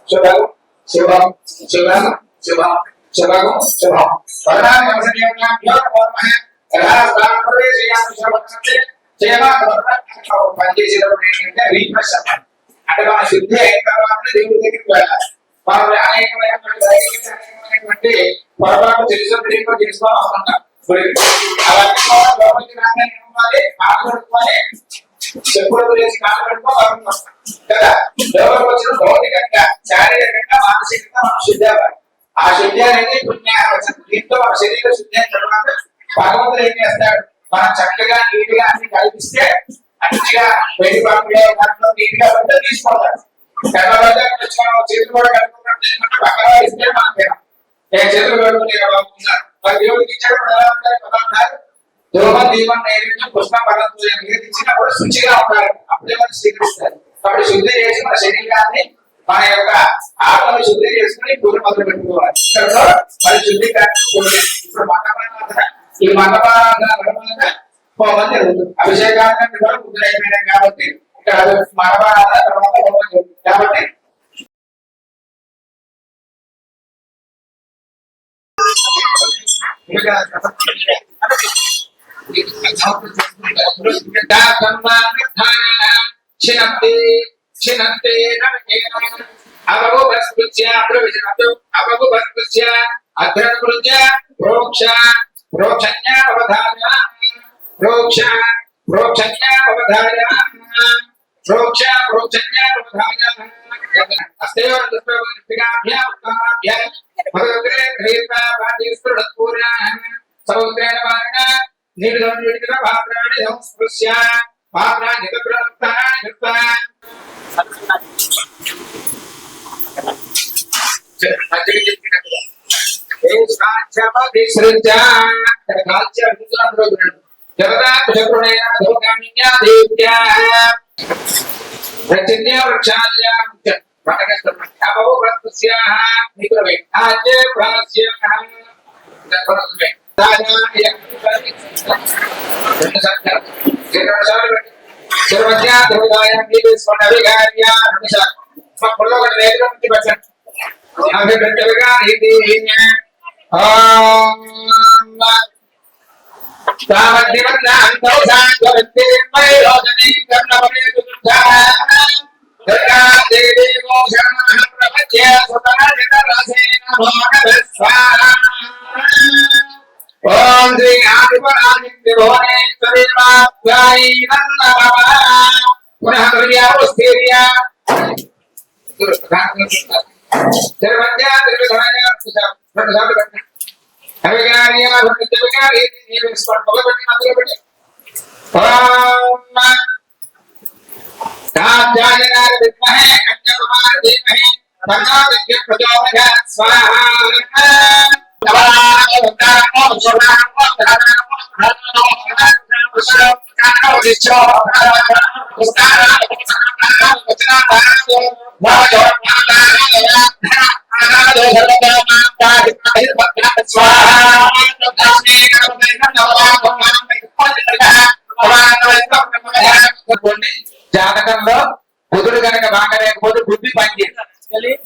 శుభం శుభం శుభం శుభం శుభం పనిచేసేటప్పుడు ఏంటంటే రీఫ్రెష్ అన్నమాట. అంటే మన శుద్ధి అయిన తర్వాత దేవుడి దగ్గరికి వెళ్ళాలి. మనం అనేకమైనటువంటి పొరపాటు చేసుకోవాలి అనుకుంటాం. అవన్నీ రాగానే కాలు కడుక్కోవాలి, చెప్పులు గురించి కాలు కడుక్కోవాలి కదా. ఎవరికి వచ్చిన భౌతికంగా శారీరకంగా మానసికంగా మనం శుద్ధి అవ్వాలి. ఆ శుద్ధి అనేది పుణ్యావచనం. దీంతో మన శరీర శుద్ధి అయిన తర్వాత భగవంతుడు ఏం చేస్తాడు, మనం చక్కగా నీటిగా అన్ని కల్పిస్తే మంచిగా వెండి పంపిణీ నీటిగా ఉంటే తీసుకుంటాడు. చేతులు కూడా కట్టుకుంటే పక్కన ఇస్తే మనకి చేతులు కట్టుకునే మరి దేవుడికి ఇచ్చినప్పుడు ఎలా ఉంటారు పదార్థాలు? ధూమం దీపం నైవేద్యం పుష్పం పదార్థం ఇచ్చినప్పుడు శుచిగా ఉంటారు. అప్పుడే మనం స్వీకరిస్తారు. కాబట్టి శుద్ధి చేసి మన శరీరాన్ని మన యొక్క ఆత్మని శుద్ధి చేసుకుని పూజ మొదలు పెట్టుకోవాలి. మరి శుద్ధి ఇప్పుడు మండపాల ఈ మండపాల హోమం జరుగుతుంది. అభిషేకానికి కూడా పూజలు అయిపోయినాయి కాబట్టి ఇక్కడ మండపాల తర్వాత హోమం జరుగుతుంది. కాబట్టి జాతకంలో బుధుడు కనుక బాగా లేకపోతే బుద్ధి పనిచేయదు.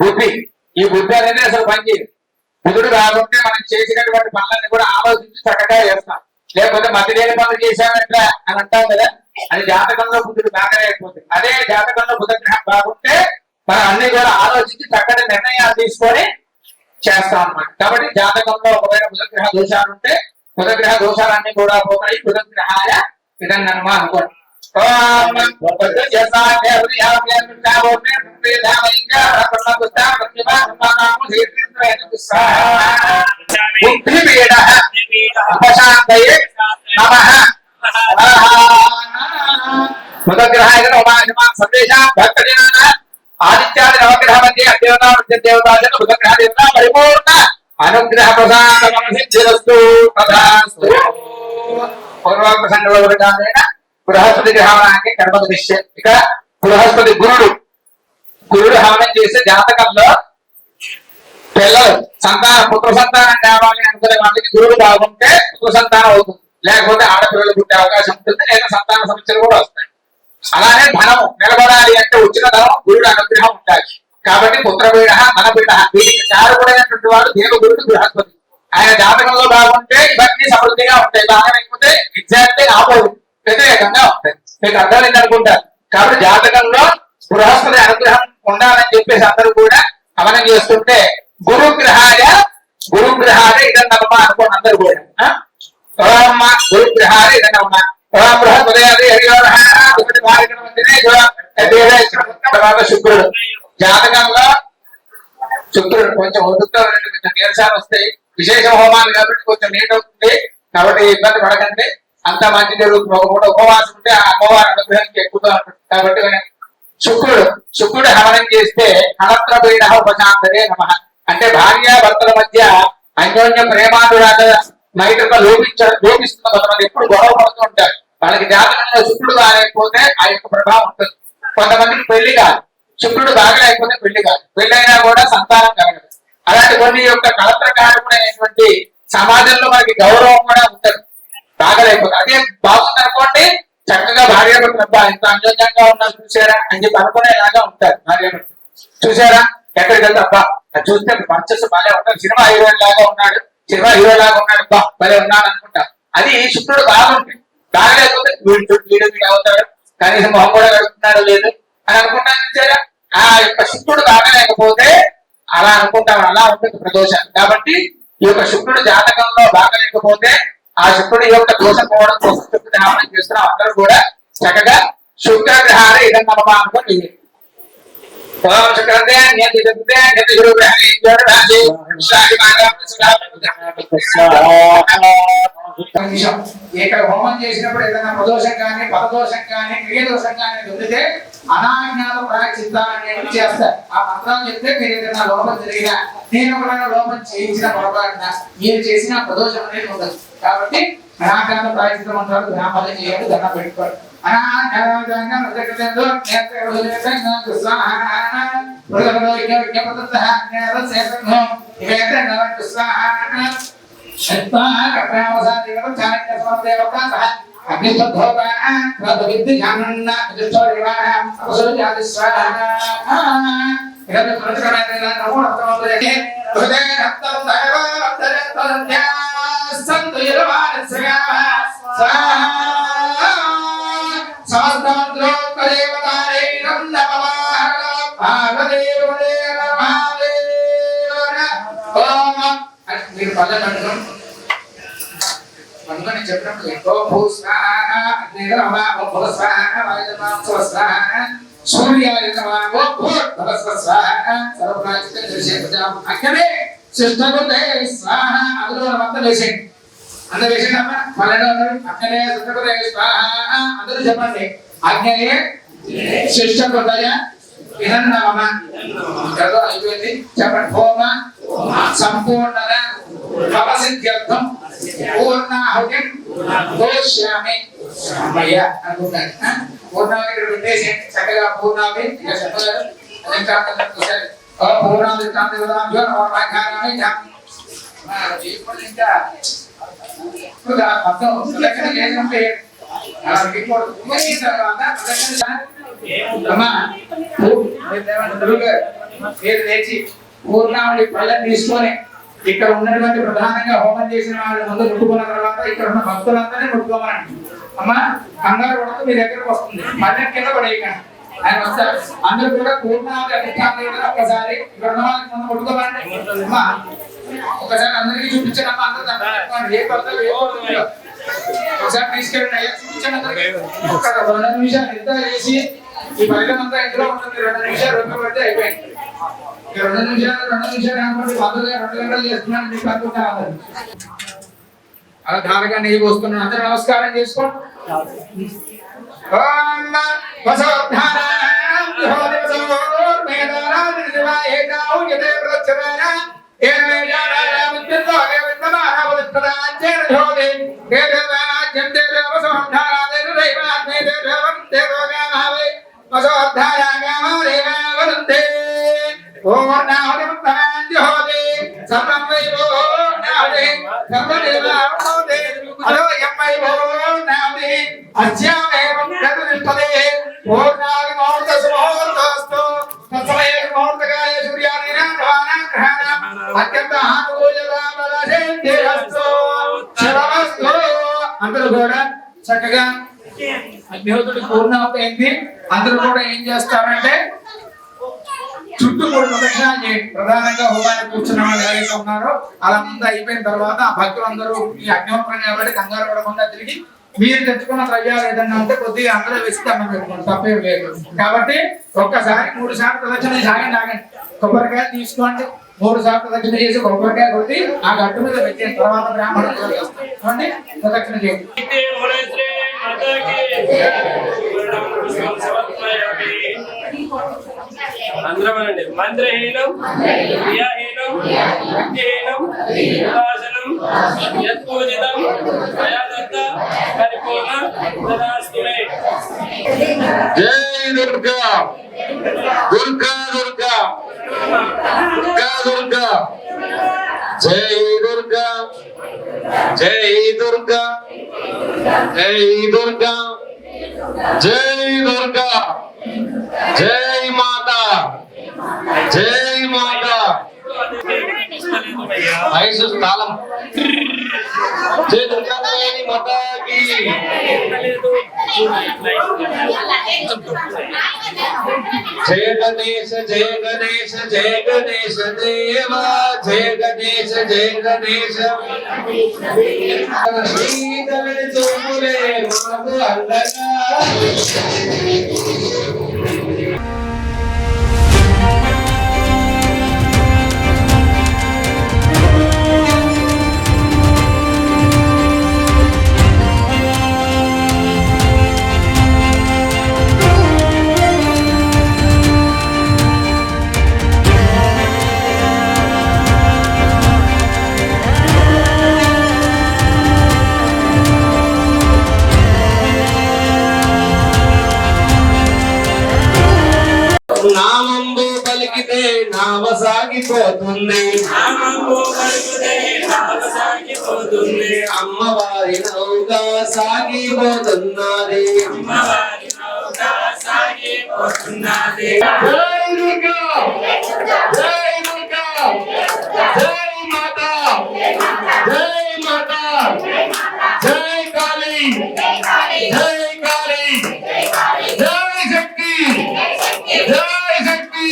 బుద్ధి ఈ బుద్ధి అనేది అసలు పనిచేయదు. బుధుడు రాకుంటే మనం చేసినటువంటి పనులన్నీ కూడా ఆలోచించి చక్కగా చేస్తాం. లేకపోతే మధ్య లేని పనులు చేశామంటే అని అంటాం కదా, అది జాతకంలో బుధుడు బాగా లేకపోతే. అదే జాతకంలో బుధగ్రహం బాగుంటే మనం అన్ని కూడా ఆలోచించి చక్కటి నిర్ణయాలు తీసుకొని చేస్తాం అన్నమాట. కాబట్టి జాతకంలో ఒకవేళ బుధగ్రహ దోషాలు ఉంటే బుధగ్రహ దోషాలన్నీ కూడా పోతాయి. బుధగ్రహాయ విధంగా అనుకోండి. బుధగ్రహాయ ఆదిత్యాది నవగ్రహ మధ్య దేవతా దేవతా బుధగ్రహ దేవత పరిపూర్ణ అనుగ్రహ ప్రసాదస్తు తథాస్తు. పూర్వప్రసంగంలో బృహస్పతి గ్రహణానికి గణపతి నిశ్చయం. ఇక బృహస్పతి గురుడు హవనం చేసే జాతకంలో పిల్లలు సంతానం పుత్ర సంతానం కావాలి అనుకునే వాళ్ళకి గురుడు బాగుంటే పుత్ర సంతానం అవుతుంది. లేకపోతే ఆడపిల్లలు పుట్టే అవకాశం ఉంటుంది, లేదా సంతాన సమస్యలు కూడా వస్తాయి. అలానే ధనం నిలబడాలి అంటే వచ్చిన ధనం గురుడు అనుగ్రహం ఉండాలి. కాబట్టి పుత్రపీడ ధనపీడ వీటికి కారకుడైనటువంటి వాడు దేవగురుడు బృహస్పతి. ఆయన జాతకంలో బాగుంటే ఇవన్నీ సమృద్ధిగా ఉంటాయి, బాగాలేకపోతే ఎగ్జాక్ట్లీ ఆపోజిట్ వ్యతిరేకంగా ఉంటాయి. మీకు అర్థమైంది అనుకుంటారు. కాబట్టి జాతకంలో బృహస్పతి అనుగ్రహం ఉండాలని చెప్పేసి అందరూ కూడా గమనం చేస్తుంటే గురుగ్రహాయ ఇదన్నమ్మ అనుకోండి అందరూ కూడా. గురుగ్రహాయ ఇదన్నమ్మ శుక్రుడు జాతకంలో శుక్రుడు కొంచెం ఒదుగుతో కొంచెం నీరసాలు వస్తాయి, విశేష హోమాలు కాబట్టి కొంచెం నీట్ అవుతుంది. కాబట్టి ఇబ్బంది పడకండి, అంత మంచి జరుగుతుంది. ఒక పూట ఉపవాసం ఉంటే ఆ అమ్మవారి అనుగ్రహానికి ఎక్కువగా ఉంటుంది. కాబట్టి శుక్రుడు హవనం చేస్తే హనత్రపీడ ఉపశాంతరే నమః అంటే భార్యాభర్తల మధ్య అన్యోన్య ప్రేమానురాగ నైతిక లోపిస్తున్న కొంతమంది ఎప్పుడు గొడవ పడుతూ ఉంటారు. వాళ్ళకి జాతకంలో శుక్రుడు బాగాలేకపోతే ఆ యొక్క ప్రభావం ఉంటుంది. కొంతమందికి పెళ్లి కాదు, శుక్రుడు బాగలేకపోతే పెళ్లి కాదు, పెళ్ళైనా కూడా సంతానం కలగదు. అలాంటి కొన్ని యొక్క కలత్రకారకుడైనటువంటి సమాజంలో మనకి గౌరవం కూడా ఉంటుంది. బాగలేకపోతే అదే బాగుంది అనుకోండి, చక్కగా భార్యాభర్తలు అబ్బా ఇంత అన్యోన్యంగా ఉన్నారు చూసారా అని చెప్పి అనుకునేలాగా ఉంటారు. భార్యాభర్త చూసారా ఎక్కడికి వెళ్తే అబ్బా అది చూస్తే మంచస్ బాగా ఉంటారు, సినిమా హీరోయిన్ లాగా ఉన్నాడు అబ్బా భలే ఉన్నాడు అనుకుంటా. అది శుక్రుడు బాగుంటుంది. బాగలేకపోతే వీడు అవుతాడు, కనీసం మొహం కూడా గడుపుతున్నాడు లేదు అని అనుకుంటాను చూసారా. ఆ యొక్క శుక్రుడు బాగలేకపోతే అలా అనుకుంటాం, అలా ఉంటుంది ప్రదోషం. కాబట్టి ఈ యొక్క శుక్రుడు జాతకంలో బాగలేకపోతే ఆ శుక్రుడి యొక్క దోషం పోవడం కోసం శుక్రుడి నామం చేస్తున్నాం. అందరూ కూడా చక్కగా శుక్రగ్రహాలు ఇదన్నమ్మ అనుకోండి. ఇక్కడ హోమం చేసినప్పుడు ఏదైనా ప్రదోషం కానీ పదదోషం కానీ క్రియదోషం కానీ దొరికితే అనాజ్ఞాత ప్రాయశ్చిత్తాలు అనేవి చేస్తారు. ఆ మంత్రాలు చెప్తే మీరు ఏదైనా లోపం జరిగినా, నేను ఒకవేళ లోపం చేయించిన పొరపాటున మీరు చేసిన ప్రదోషం అనేది ఉండదు. కాబట్టి అనాజ్ఞాత ప్రాయశ్చిత్త మంత్రాలు గ్రామాలు చేయాలి, దండం పెట్టుకోవాలి. మీరు పదం అందుకని చెప్పినప్పుడు అక్కడే అందులో మొత్తం వేసేయండి. అందరూ వేసేయండి అమ్మా. 12 అక్కడే అందరూ చెప్పండి. అజ్ఞయే శిష్టకృతయ వినన్నామ అయిపోయింది. చెప్పండి. హోమ సంపూర్ణత భవసిద్ధ్యర్థం పూర్ణాహుతి దోష్యామి. అమ్మయ్య అనుకుంటాను. పూర్ణాహుతి ఇక్కడ పెట్టేసి చక్కగా పూర్ణాహుతి ఇక చెప్పలేదు. పూర్ణాహుతి ఇంకా మొత్తం ఏంటంటే మీరు లేచి పూర్ణావళి పళ్ళని తీసుకొని ఇక్కడ ఉన్నటువంటి ప్రధానంగా హోమం చేసిన వాళ్ళ ముందు ముట్టుకున్న తర్వాత ఇక్కడ ఉన్న భక్తులందరినీ ముట్టుకోమనండి. అమ్మా కంగారు పడుతూ మీ దగ్గరకు వస్తుంది, పళ్ళని కింద పడేయకండి. ఆయన వస్తారు. అందరూ కూడా పూర్ణావళి అధిష్టానం ఒకసారి ఇక్కడ ఉన్న వాళ్ళకి ముందు ముట్టుకోమనండి. అమ్మా ఒకసారి అందరికీ చూపించండి. అమ్మా అందరూ ఏ పడతారు ఒకసారి తీసుకెళ్ళండి. అయ్యా చూపించండి అందరికీ. ఒక 2 నిమిషాలు ఎంత చేసి ఈ ఫలితం అంతా ఇంట్లో ఉంటుంది. 2 నిమిషాలు రొక్క పడితే అయిపోయింది. 2 నిమిషాలు కాబట్టి 2 గంటలు చేస్తున్నాను మీకు అనుకుంటాను. అలా ధారగా నెయ్యి పోస్తున్నాను. అందరూ నమస్కారం చేసుకోండి. అస్యామేవం గతనిష్టదే పూర్ణాది ముహూర్తసుముహూర్తోస్తు తస్మై ముహూర్తకాయ సూర్యాదినాగ్రహాణం అత్యంత ఆనుకూల్యతాబలసేంద్రియస్తు శివమస్తు. అందరూ కూడా చక్కగా అగ్నిహోత్రుడి పూర్ణావతి అయింది. అందరూ కూడా ఏం చేస్తారంటే చుట్టూ కూడా ప్రదక్షిణాలు చేయండి. ప్రధానంగా హోమానికి కూర్చున్న వాళ్ళు ఎవరైతే ఉన్నారో అలా ముందు అయిపోయిన తర్వాత భక్తులందరూ ఈ అగ్నిహోత్రం కాబట్టి కంగారు పడకుండా తిరిగి మీరు తెచ్చుకున్న ద్రవ్యాలు ఏదన్నా ఉంటే కొద్దిగా అందరూ విస్తామని పెట్టుకోండి, తప్పేం లేదు. కాబట్టి ఒక్కసారి 3 సార్లు ప్రదక్షిణ ఆగండి ఆగండి, కొబ్బరికాయ తీసుకోండి. 3 సార్లు ప్రదక్షిణ చేసి కొబ్బరికాయ కొట్టి ఆ గట్టు మీద పెట్టిన తర్వాత బ్రాహ్మణులు చూడండి ప్రదక్షిణ చేయండి. అందరమనండి. మంత్రహీనం క్రియాహీనం భక్తిహీనం ఉపాసనం యత్పూజితం దయాదత్త పరిపూర్ణ తదాస్తుమే. జై దుర్గా దుర్గా దుర్గా దుర్గా దుర్గా జై దుర్గా జై దుర్గా జై దుర్గా జై దుర్గా జై మాతా జై మాతా. ఐసు స్థలం జై దుర్గా మాతాకి. జయ గణేశ జయ గణేశ జయ గణేశ దేవా జయ గణేశ జయ గణేశ. శ్రీధర చూపులే మాకు అందగా. నామంబు పలికితే నావ సాగిపోతుంది, అమ్మవారి నౌక సాగిపోతున్నది. జై దుర్గా జై దుర్గా జై మాతా జై మాతా జై కాళీ జై కాళీ జై శక్తి జై శక్తి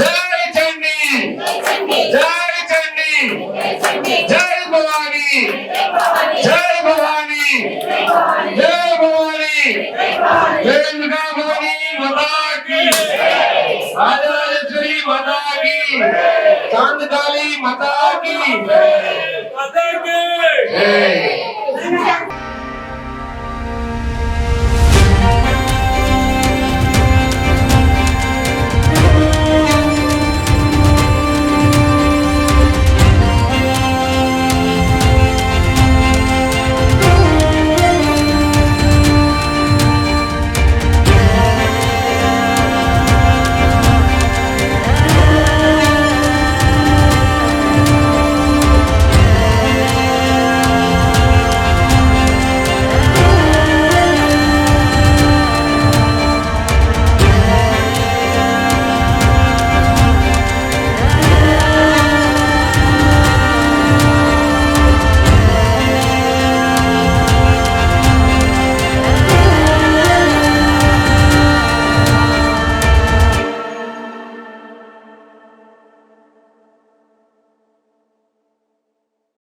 జై చండీ జై చండీ జై భవానీ జై భవానీ జై భవానీ జై దుర్గా భవానీ మాతాకి రాజరాజేశ్వరి మాతాకి చాందకాళి మాతాకి. మాతాకి. జై